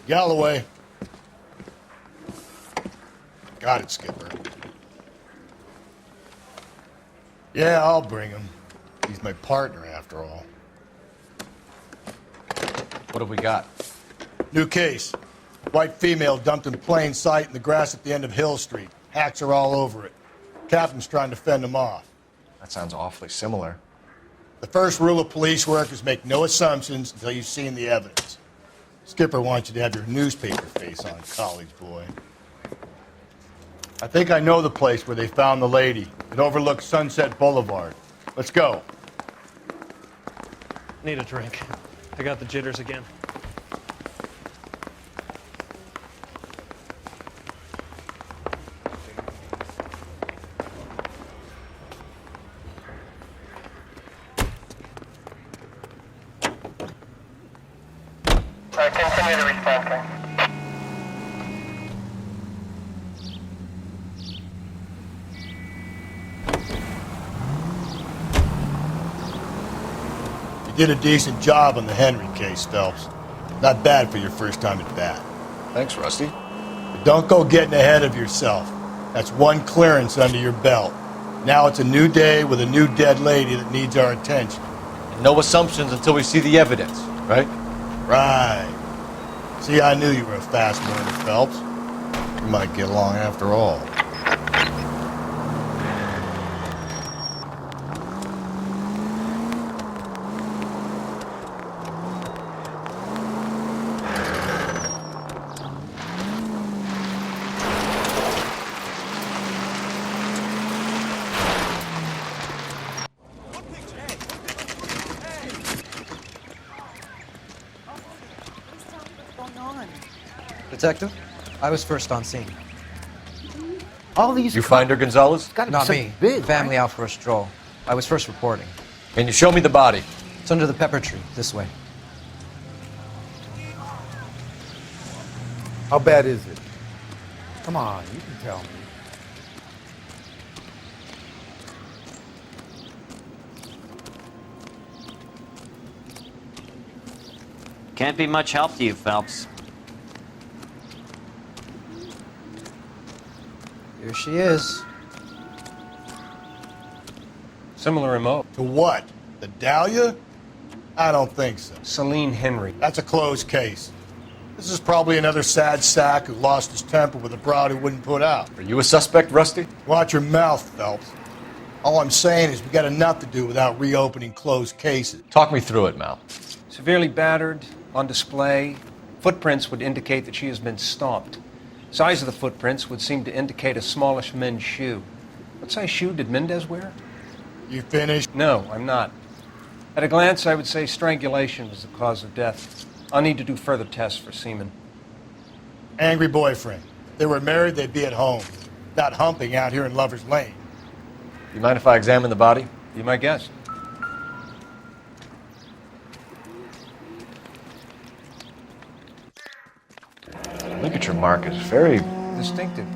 Galloway. Got it, Skipper. Yeah, I'll bring him. He's my partner, after all. What have we got? New case. White female dumped in plain sight in the grass at the end of Hill Street. Hacks are all over it. Captain's trying to fend them off. That sounds awfully similar. The first rule of police work is make no assumptions until you've seen the evidence. Skipper wants you to have your newspaper face on, college boy. I think I know the place where they found the lady. It overlooks Sunset Boulevard. Let's go. Need a drink. I got the jitters again. Continue to respond. You did a decent job on the Henry case, Phelps. Not bad for your first time at bat. Thanks, Rusty. But don't go getting ahead of yourself. That's one clearance under your belt. Now it's a new day with a new dead lady that needs our attention. And no assumptions until we see the evidence, right? Right. See, I knew you were a fast learner, Phelps. We might get along after all. Detective, I was first on scene. All these. You find her, Gonzalez? Not me. Big, Family right? out for a stroll. I was first reporting. Can you show me the body? It's under the pepper tree, this way. How bad is it? Come on, you can tell me. Can't be much help to you, Phelps. Here she is. Similar MO. To what? The Dahlia? I don't think so. Celine Henry. That's a closed case. This is probably another sad sack who lost his temper with a broad who wouldn't put out. Are you a suspect, Rusty? Watch your mouth, Phelps. All I'm saying is we got enough to do without reopening closed cases. Talk me through it, Mal. Severely battered, on display. Footprints would indicate that she has been stomped. Size of the footprints would seem to indicate a smallish men's shoe. What size shoe did Mendez wear? You finished? No, I'm not. At a glance, I would say strangulation was the cause of death. I'll need to do further tests for semen. Angry boyfriend. If they were married, they'd be at home. Not humping out here in Lover's Lane. You mind if I examine the body? Be my guest. Ligature mark is very... Distinctive.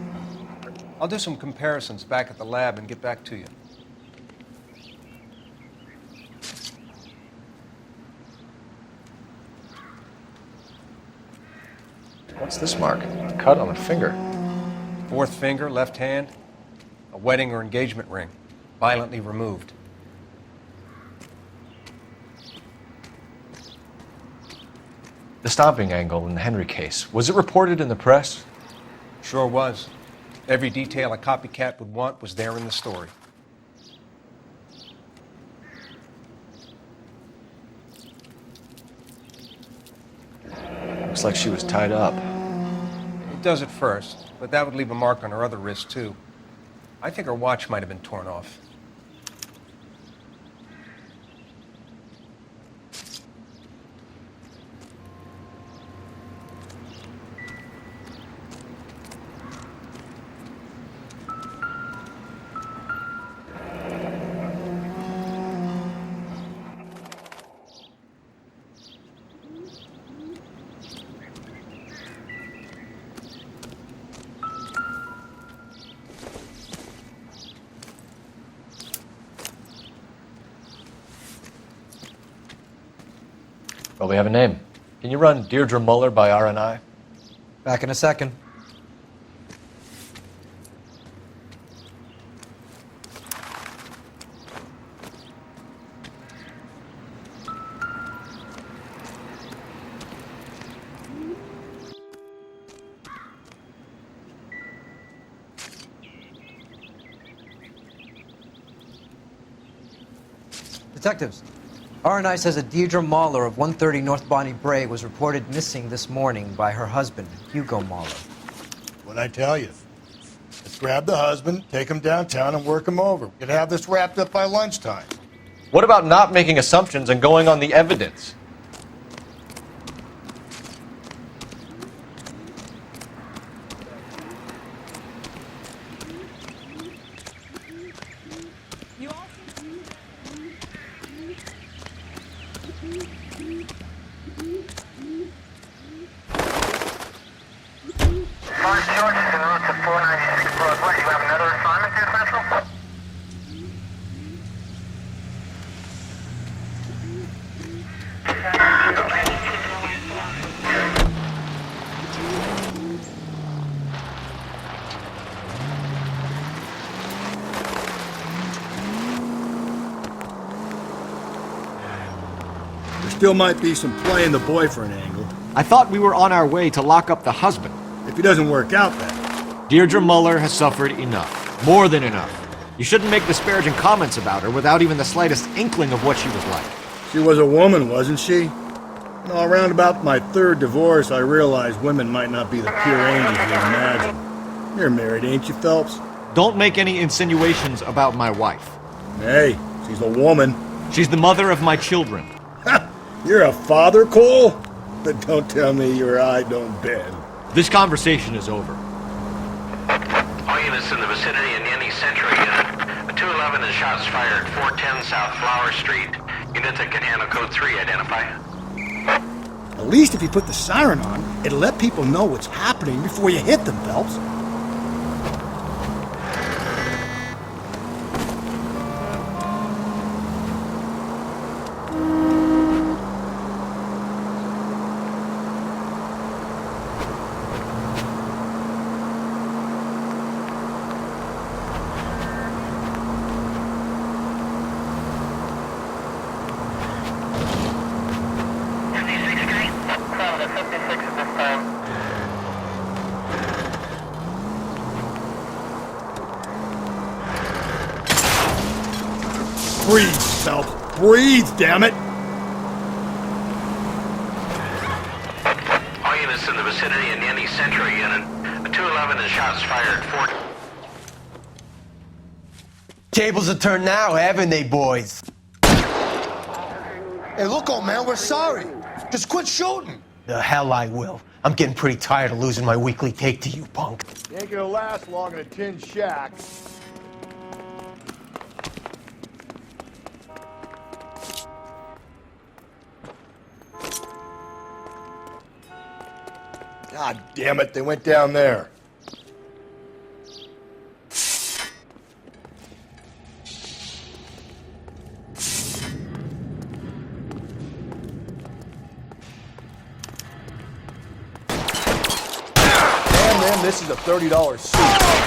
I'll do some comparisons back at the lab and get back to you. What's this mark? A cut on a finger. Fourth finger, left hand. A wedding or engagement ring. Violently removed. The stomping angle in the Henry case. Was it reported in the press? Sure was. Every detail a copycat would want was there in the story. Looks like she was tied up. It does at first, but that would leave a mark on her other wrist, too. I think her watch might have been torn off. Well, we have a name. Can you run Deirdre Muller by RNI? Back in a second. Detectives, R&I says a Deirdre Mahler of 130 North Bonnie Bray was reported missing this morning by her husband, Hugo Mahler. What'd I tell you? Let's grab the husband, take him downtown, and work him over. We could have this wrapped up by lunchtime. What about not making assumptions and going on the evidence? Mark George is en route to 496 Broadway. You have another assignment here, Central? There still might be some play in the boyfriend angle. I thought we were on our way to lock up the husband. If he doesn't work out, then. Deirdre Muller has suffered enough. More than enough. You shouldn't make disparaging comments about her without even the slightest inkling of what she was like. She was a woman, wasn't she? No, around about my third divorce, I realized women might not be the pure angels you imagine. You're married, ain't you, Phelps? Don't make any insinuations about my wife. Hey, she's a woman. She's the mother of my children. You're a father, Cole? But don't tell me your eye don't bend. This conversation is over. All units in the vicinity in any Central unit. A 211 is shots fired, 410 South Flower Street. Units that can handle code 3, identify. At least if you put the siren on, it'll let people know what's happening before you hit them, Phelps. Breathe, Phelps. Breathe, damn it! All units in the vicinity in any Central unit. A 211 is shots fired, 4... Tables are turned now, haven't they, boys? Hey, look, old man, we're sorry. Just quit shooting. The hell I will. I'm getting pretty tired of losing my weekly take to you, punk. You ain't gonna last long in a tin shack. God damn it, they went down there. Damn them, this is a $30 suit.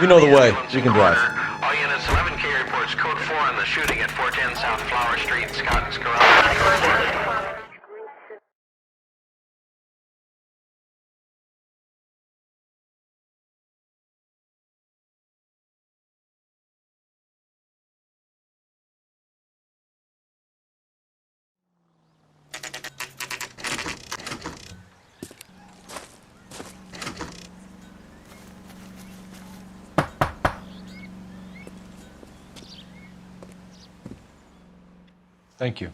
You know the way. You can drive. All units, 11K reports code 4 on the shooting at 410 South Flower Street, Scott's Garage. Thank you.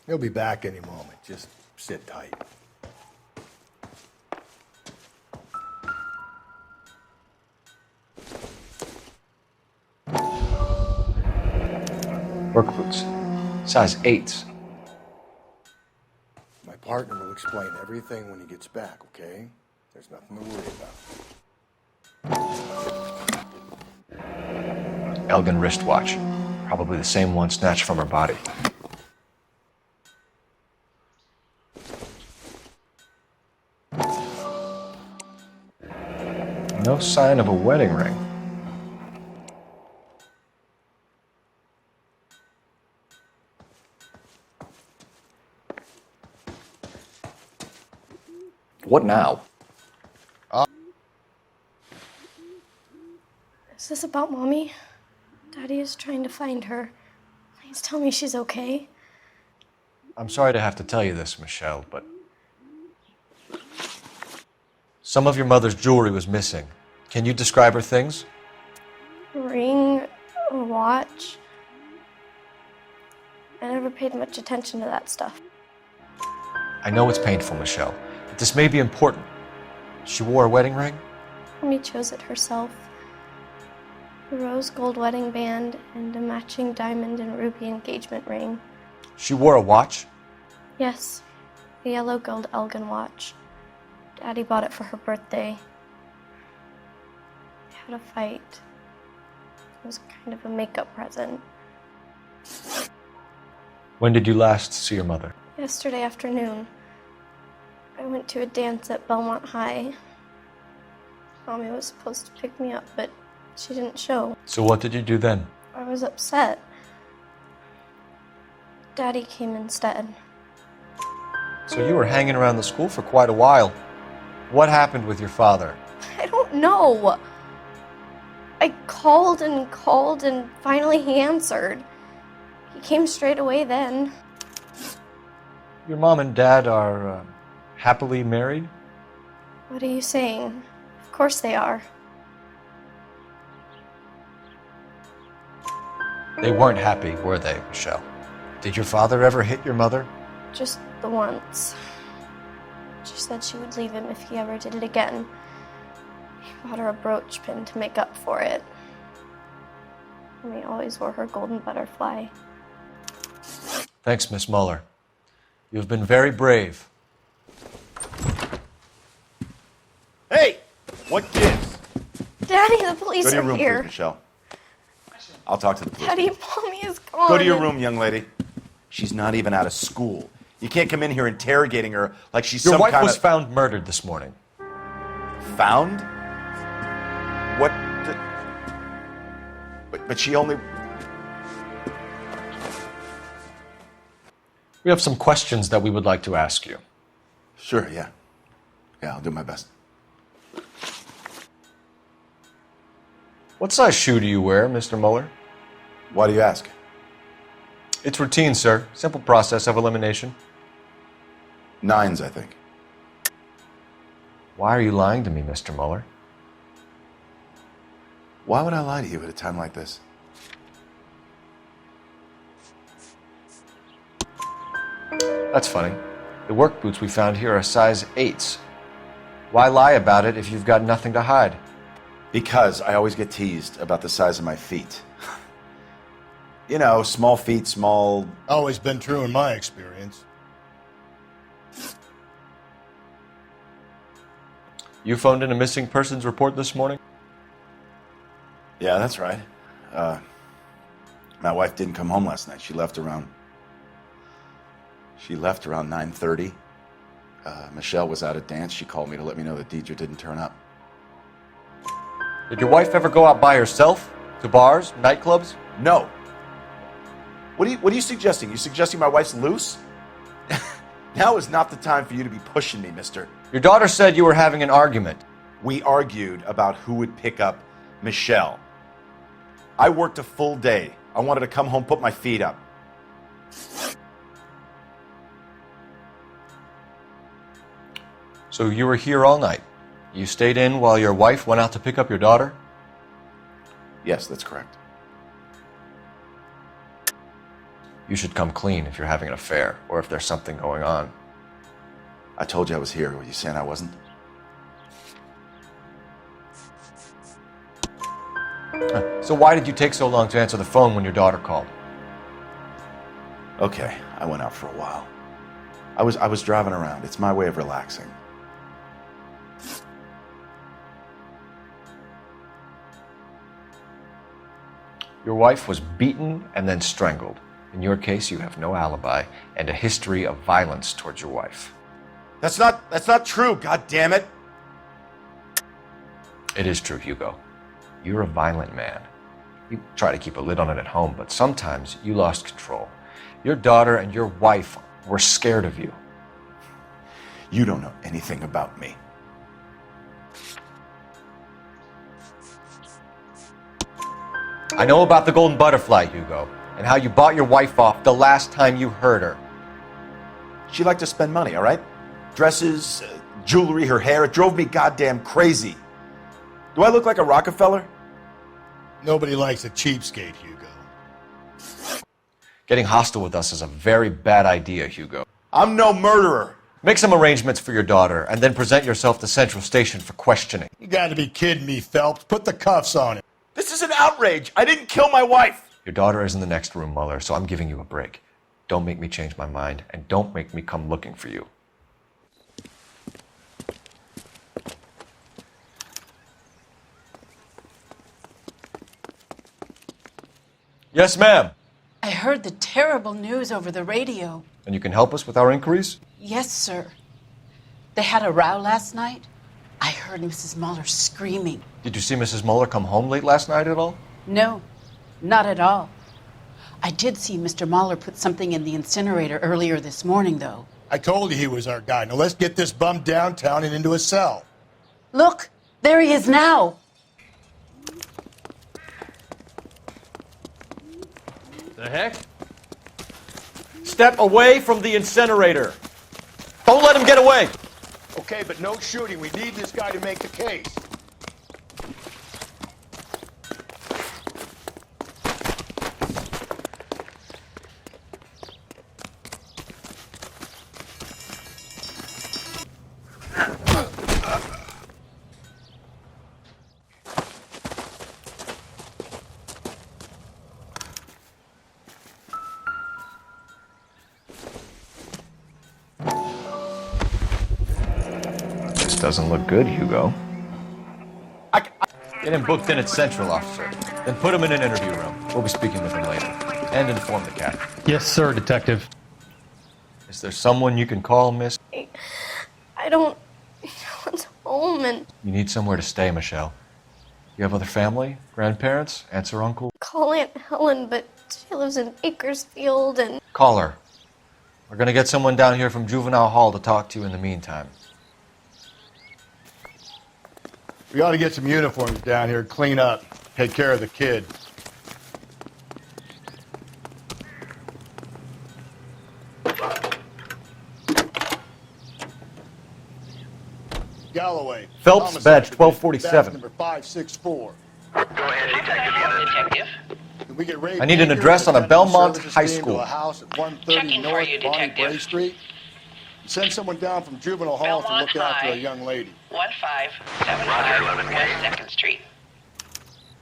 He'll be back any moment. Just sit tight. Work boots. Size 8s. My partner will explain everything when he gets back, okay? There's nothing to worry about. Elgin wristwatch. Probably the same one snatched from her body. No sign of a wedding ring. What now? Is this about Mommy? Daddy is trying to find her. Please tell me she's okay. I'm sorry to have to tell you this, Michelle, but some of your mother's jewelry was missing. Can you describe her things? A ring, a watch. I never paid much attention to that stuff. I know it's painful, Michelle, but this may be important. She wore a wedding ring? Mommy chose it herself. A rose gold wedding band and a matching diamond and ruby engagement ring. She wore a watch? Yes, a yellow gold Elgin watch. Daddy bought it for her birthday. We had a fight. It was kind of a makeup present. When did you last see your mother? Yesterday afternoon, I went to a dance at Belmont High. Mommy was supposed to pick me up, but she didn't show. So what did you do then? I was upset. Daddy came instead. So you were hanging around the school for quite a while. What happened with your father? I don't know. I called and finally he answered. He came straight away then. Your mom and dad are happily married? What are you saying? Of course they are. They weren't happy, were they, Michelle? Did your father ever hit your mother? Just the once. She said she would leave him if he ever did it again. He bought her a brooch pin to make up for it. And he always wore her golden butterfly. Thanks, Miss Muller. You've been very brave. Hey! What gives? Daddy, the police Go to your are room, here. please, Michelle. I'll talk to the police. Daddy, Mommy is gone. Go to your room, young lady. She's not even out of school. You can't come in here interrogating her like she's Your some wife kind was of... found murdered this morning. Found? What? But she only... We have some questions that we would like to ask you. Sure, yeah. Yeah, I'll do my best. What size shoe do you wear, Mr. Muller? Why do you ask? It's routine, sir. Simple process of elimination. 9s, I think. Why are you lying to me, Mr. Muller? Why would I lie to you at a time like this? That's funny. The work boots we found here are size 8s. Why lie about it if you've got nothing to hide? Because I always get teased about the size of my feet. You know, small feet, small... Always been true in my experience. You phoned in a missing persons report this morning? Yeah, that's right. My wife didn't come home last night. She left around 9:30. Michelle was out at dance. She called me to let me know that Deidre didn't turn up. Did your wife ever go out by herself? To bars, nightclubs? No. What are you suggesting? You suggesting my wife's loose? Now is not the time for you to be pushing me, mister. Your daughter said you were having an argument. We argued about who would pick up Michelle. I worked a full day. I wanted to come home, put my feet up. So you were here all night. You stayed in while your wife went out to pick up your daughter? Yes, that's correct. You should come clean if you're having an affair or if there's something going on. I told you I was here. Were you saying I wasn't? So why did you take so long to answer the phone when your daughter called? Okay, I went out for a while. I was driving around. It's my way of relaxing. Your wife was beaten and then strangled. In your case, you have no alibi and a history of violence towards your wife. That's not true, god damn it. It is true, Hugo. You're a violent man. You try to keep a lid on it at home, but sometimes you lost control. Your daughter and your wife were scared of you. You don't know anything about me. I know about the golden butterfly, Hugo, and how you bought your wife off the last time you heard her. She liked to spend money, all right? Dresses, jewelry, her hair. It drove me goddamn crazy. Do I look like a Rockefeller? Nobody likes a cheapskate, Hugo. Getting hostile with us is a very bad idea, Hugo. I'm no murderer. Make some arrangements for your daughter, and then present yourself to Central Station for questioning. You gotta be kidding me, Phelps. Put the cuffs on him. This is an outrage. I didn't kill my wife. Your daughter is in the next room, Muller, so I'm giving you a break. Don't make me change my mind, and don't make me come looking for you. Yes, ma'am. I heard the terrible news over the radio. And you can help us with our inquiries? Yes, sir. They had a row last night. I heard Mrs. Muller screaming. Did you see Mrs. Muller come home late last night at all? No, not at all. I did see Mr. Muller put something in the incinerator earlier this morning, though. I told you he was our guy. Now let's get this bum downtown and into a cell. Look, there he is now. The heck? Step away from the incinerator. Don't let him get away. Okay, but no shooting. We need this guy to make the case. Doesn't look good, Hugo. Get him booked in at Central, officer. Then put him in an interview room. We'll be speaking with him later. And inform the captain. Yes, sir, Detective. Is there someone you can call, miss? I don't want home and You need somewhere to stay, Michelle. You have other family? Grandparents? Aunts or uncle? call Aunt Helen, but she lives in Bakersfield and Call her. We're gonna get someone down here from Juvenile Hall to talk to you in the meantime. We ought to get some uniforms down here, clean up, take care of the kid. Galloway. Phelps, Homicide badge Division, 1247. badge number 564. Go ahead, Detective. Can we get Ray I need an Baker address on a to Belmont services High team School. To a house at 130 North Bonnie Bray Street. Send someone down from Juvenile Hall to look after a young lady. 1575 West 2nd Street.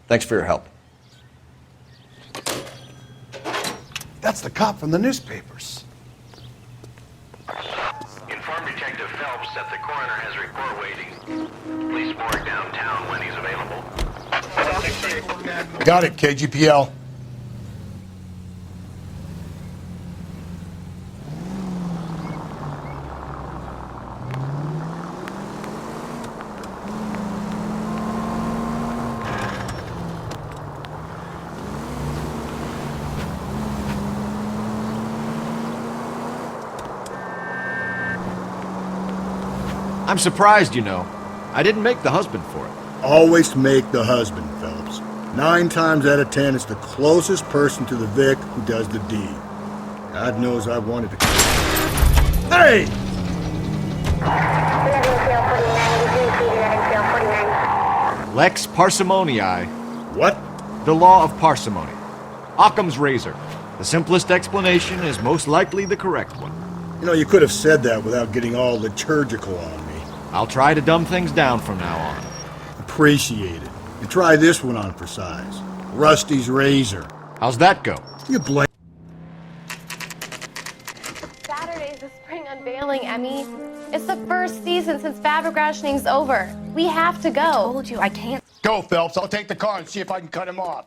Thanks for your help. That's the cop from the newspapers. Inform Detective Phelps that the coroner has a report waiting. Police morgue downtown when he's available. Got it, KGPL. I'm surprised, you know. I didn't make the husband for it. Always make the husband, Phelps. 9 times out of 10, it's the closest person to the Vic who does the deed. God knows I wanted to. Hey! Lex parsimoniae. What? The law of parsimony. Occam's razor. The simplest explanation is most likely the correct one. You know, you could have said that without getting all liturgical on me. I'll try to dumb things down from now on. Appreciate it. And try this one on for size. Rusty's razor. How's that go? You blame. Saturday's the spring unveiling, Emmy. It's the first season since fabric rationing's over. We have to go. I told you, I can't. Go, Phelps. I'll take the car and see if I can cut him off.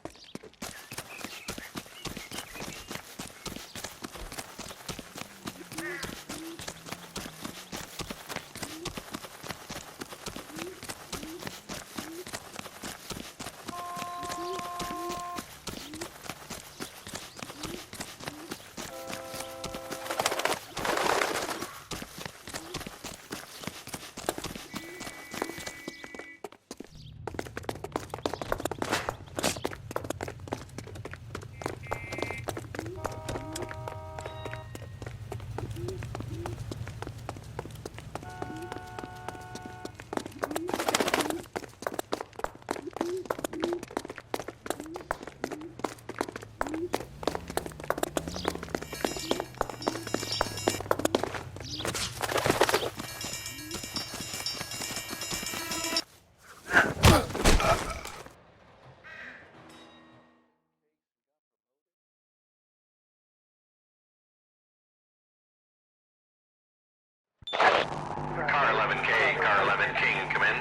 Car 11K, car 11 King, come in.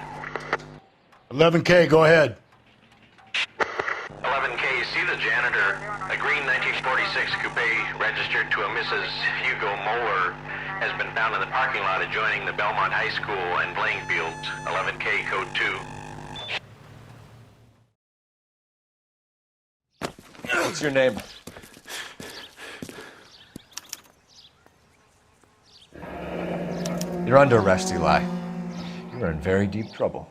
11K, go ahead. 11K, see the janitor. A green 1946 coupe registered to a Mrs. Hugo Moeller has been found in the parking lot adjoining the Belmont High School and playing fields. 11K, code 2. What's your name? You're under arrest, Eli. You're in very deep trouble.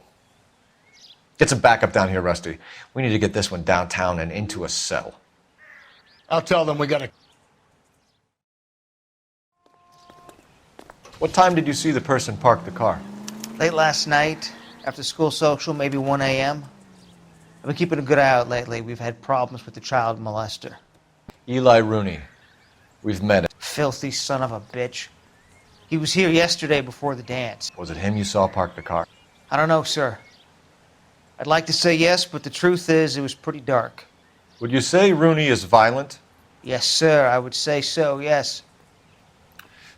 Get some backup down here, Rusty. We need to get this one downtown and into a cell. I'll tell them we got to... What time did you see the person park the car? Late last night, after school social, maybe 1 a.m. I've been keeping a good eye out lately. We've had problems with the child molester. Eli Rooney. We've met him. Filthy son of a bitch. He was here yesterday before the dance. Was it him you saw park the car? I don't know, sir. I'd like to say yes, but the truth is it was pretty dark. Would you say Rooney is violent? Yes, sir. I would say so, yes.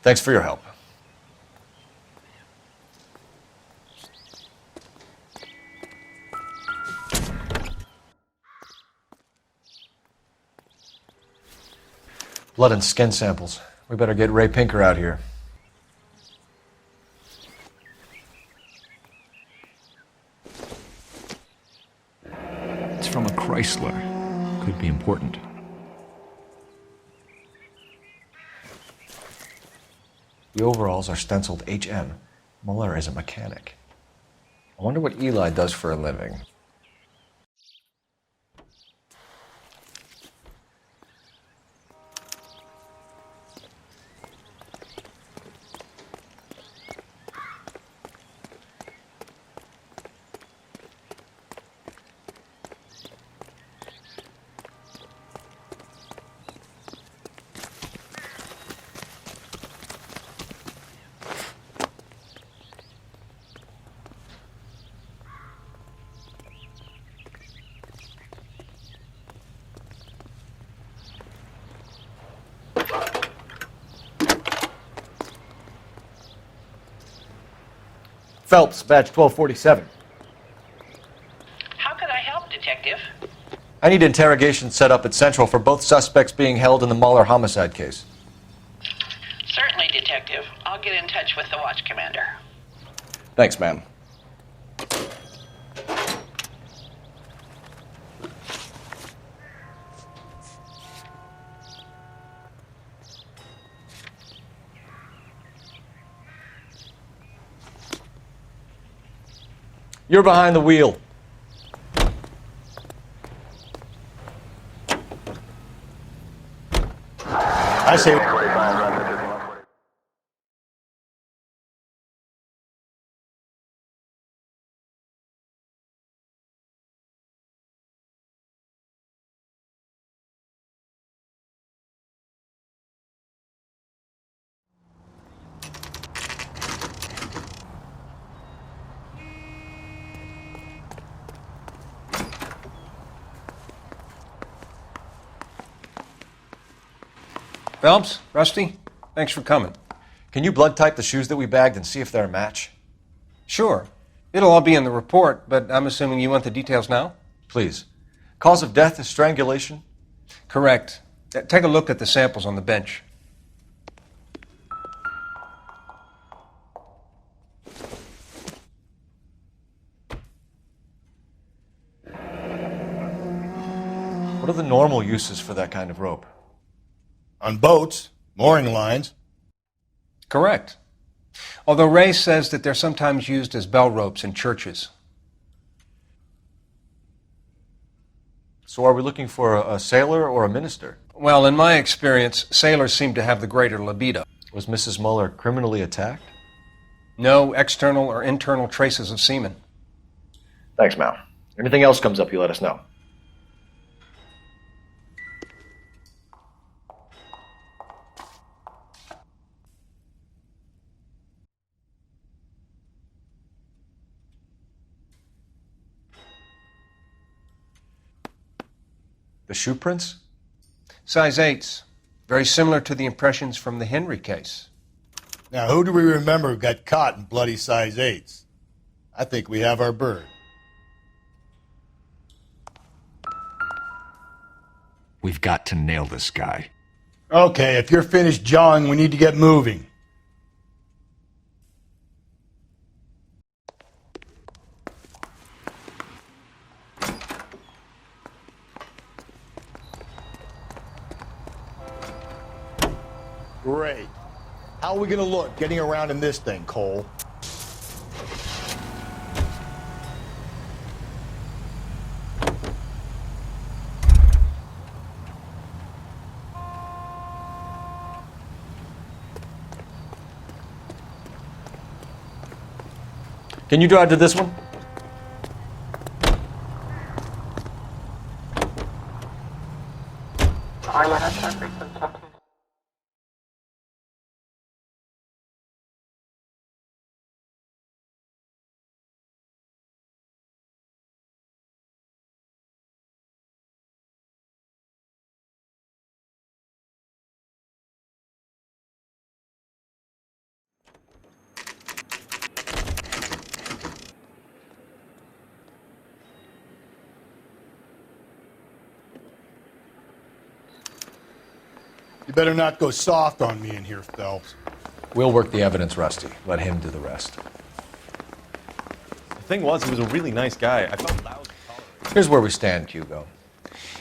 Thanks for your help. Blood and skin samples. We better get Ray Pinker out here. It's from a Chrysler. Could be important. The overalls are stenciled HM. Muller is a mechanic. I wonder what Eli does for a living. Phelps, badge 1247. How can I help, Detective? I need interrogation set up at Central for both suspects being held in the Muller homicide case. Certainly, Detective. I'll get in touch with the watch commander. Thanks, ma'am. You're behind the wheel. I say... Phelps, Rusty, thanks for coming. Can you blood type the shoes that we bagged and see if they're a match? Sure. It'll all be in the report, but I'm assuming you want the details now? Please. Cause of death is strangulation? Correct. Take a look at the samples on the bench. What are the normal uses for that kind of rope? On boats, mooring lines. Correct. Although Ray says that they're sometimes used as bell ropes in churches. So are we looking for a sailor or a minister? Well, in my experience, sailors seem to have the greater libido. Was Mrs. Muller criminally attacked? No external or internal traces of semen. Thanks, Mal. Anything else comes up, you let us know. The shoe prints? Size 8s. Very similar to the impressions from the Henry case. Now, who do we remember got caught in bloody size 8s? I think we have our bird. We've got to nail this guy. Okay, if you're finished jawing, we need to get moving. Great. How are we going to look getting around in this thing, Cole? Can you drive to this one? You better not go soft on me in here, Phelps. We'll work the evidence, Rusty. Let him do the rest. The thing was, he was a really nice guy. I felt lousy. Here's where we stand, Hugo.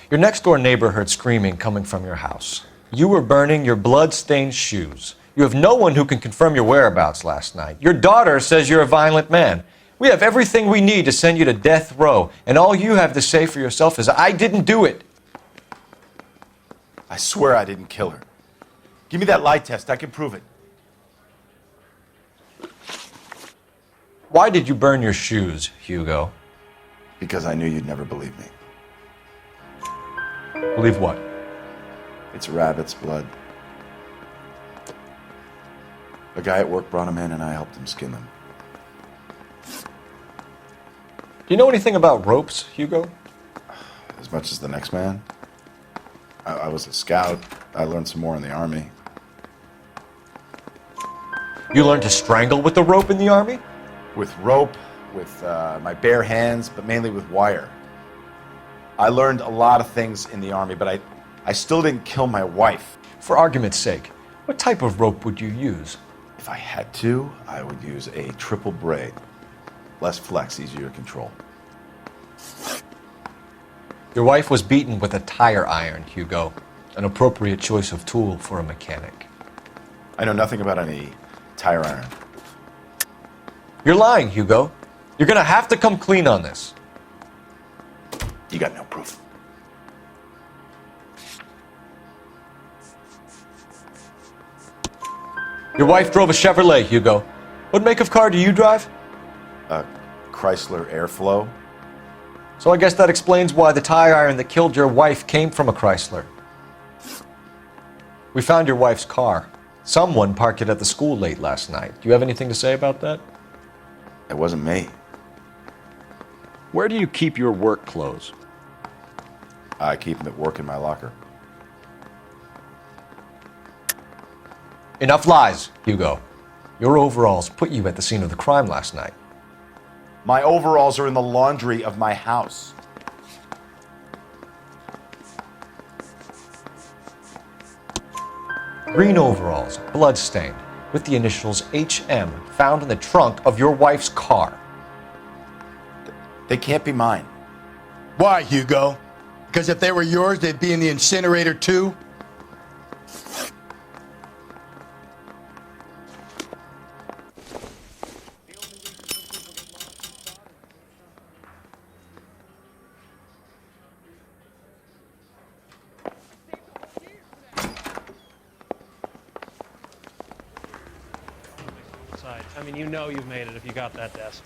Your next-door neighbor heard screaming coming from your house. You were burning your blood-stained shoes. You have no one who can confirm your whereabouts last night. Your daughter says you're a violent man. We have everything we need to send you to death row, and all you have to say for yourself is, I didn't do it. I swear I didn't kill her. Give me that lie test. I can prove it. Why did you burn your shoes, Hugo? Because I knew you'd never believe me. Believe what? It's rabbit's blood. A guy at work brought him in and I helped him skin them. Do you know anything about ropes, Hugo? As much as the next man. I was a scout. I learned some more in the Army. You learned to strangle with the rope in the Army? With rope, with my bare hands, but mainly with wire. I learned a lot of things in the Army, but I still didn't kill my wife. For argument's sake, what type of rope would you use? If I had to, I would use a triple braid. Less flex, easier to control. Your wife was beaten with a tire iron, Hugo. An appropriate choice of tool for a mechanic. I know nothing about any tire iron. You're lying, Hugo. You're gonna have to come clean on this. You got no proof. Your wife drove a Chevrolet, Hugo. What make of car do you drive? A Chrysler Airflow. So I guess that explains why the tire iron that killed your wife came from a Chrysler. We found your wife's car. Someone parked it at the school late last night. Do you have anything to say about that? It wasn't me. Where do you keep your work clothes? I keep them at work in my locker. Enough lies, Hugo. Your overalls put you at the scene of the crime last night. My overalls are in the laundry of my house. Green overalls, bloodstained, with the initials HM found in the trunk of your wife's car. They can't be mine. Why, Hugo? Because if they were yours, they'd be in the incinerator too? I mean, you know you've made it if you got that desk.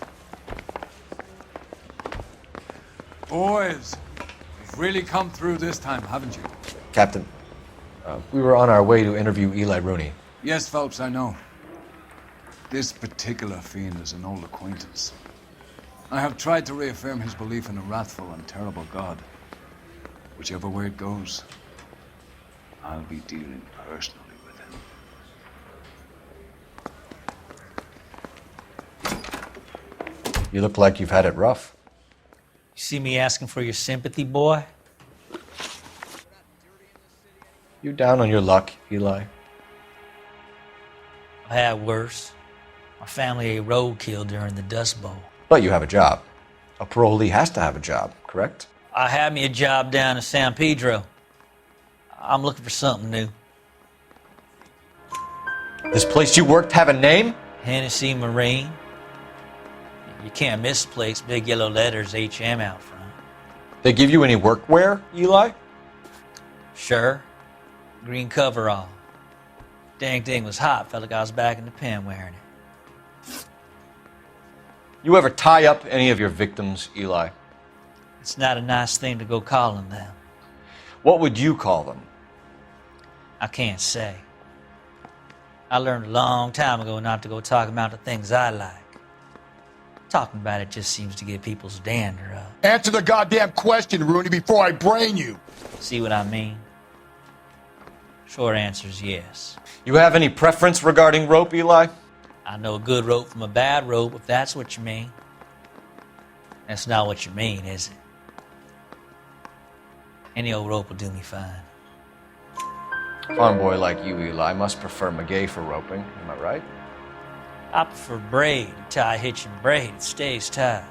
Boys, you've really come through this time, haven't you? Captain, we were on our way to interview Eli Rooney. Yes, Phelps, I know. This particular fiend is an old acquaintance. I have tried to reaffirm his belief in a wrathful and terrible God. Whichever way it goes, I'll be dealing personally with him. You look like you've had it rough. You see me asking for your sympathy, boy? You down on your luck, Eli? I had worse. My family ate roadkill during the Dust Bowl. But you have a job. A parolee has to have a job, correct? I had me a job down in San Pedro. I'm looking for something new. This place you worked have a name? Hennessy Marine. You can't miss the place. Big yellow letters, HM out front. They give you any workwear, Eli? Sure. Green coverall. Dang thing was hot. Felt like I was back in the pen wearing it. You ever tie up any of your victims, Eli? It's not a nice thing to go calling them. What would you call them? I can't say. I learned a long time ago not to go talking about the things I like. Talking about it just seems to get people's dander up. Answer the goddamn question, Rooney, before I brain you. See what I mean? Short answer is yes. You have any preference regarding rope, Eli? I know a good rope from a bad rope, if that's what you mean. That's not what you mean, is it? Any old rope will do me fine. A farm boy like you, Eli, must prefer Magay for roping. Am I right? I prefer braid. You tie a hitch and braid, it stays tied.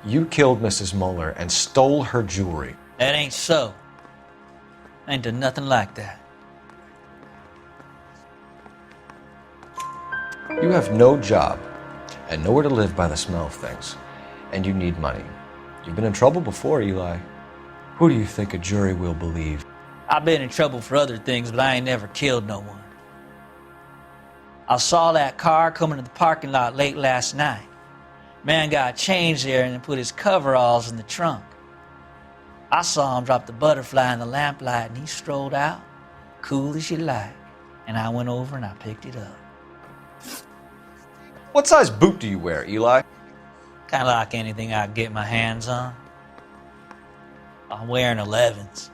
You killed Mrs. Muller and stole her jewelry. That ain't so. I ain't done nothing like that. You have no job and nowhere to live by the smell of things, and you need money. You've been in trouble before, Eli. Who do you think a jury will believe? I've been in trouble for other things, but I ain't never killed no one. I saw that car coming to the parking lot late last night. Man got changed there and then put his coveralls in the trunk. I saw him drop the butterfly in the lamplight and he strolled out, cool as you like. And I went over and I picked it up. What size boot do you wear, Eli? Kind of like anything I can get my hands on. I'm wearing 11s.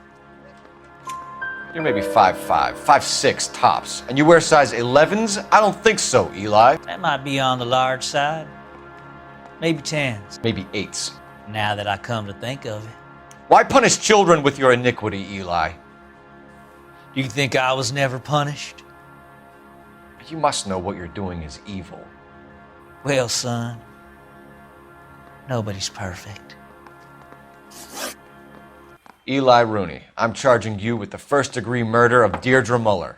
You're maybe 5'5", 5'6", tops. And you wear size 11s? I don't think so, Eli. That might be on the large side. Maybe 10s. Maybe 8s. Now that I come to think of it. Why punish children with your iniquity, Eli? Do you think I was never punished? You must know what you're doing is evil. Well, son, nobody's perfect. Eli Rooney, I'm charging you with the first-degree murder of Deirdre Muller.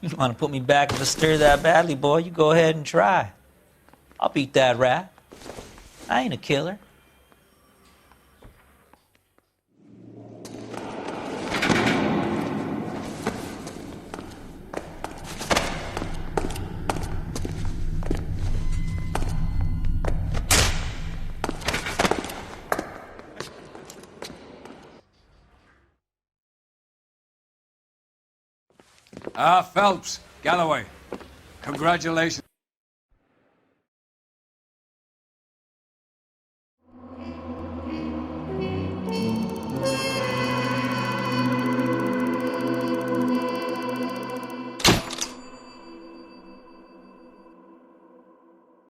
You want to put me back in the stir that badly, boy? You go ahead and try. I'll beat that rap. I ain't a killer. Phelps, Galloway, congratulations.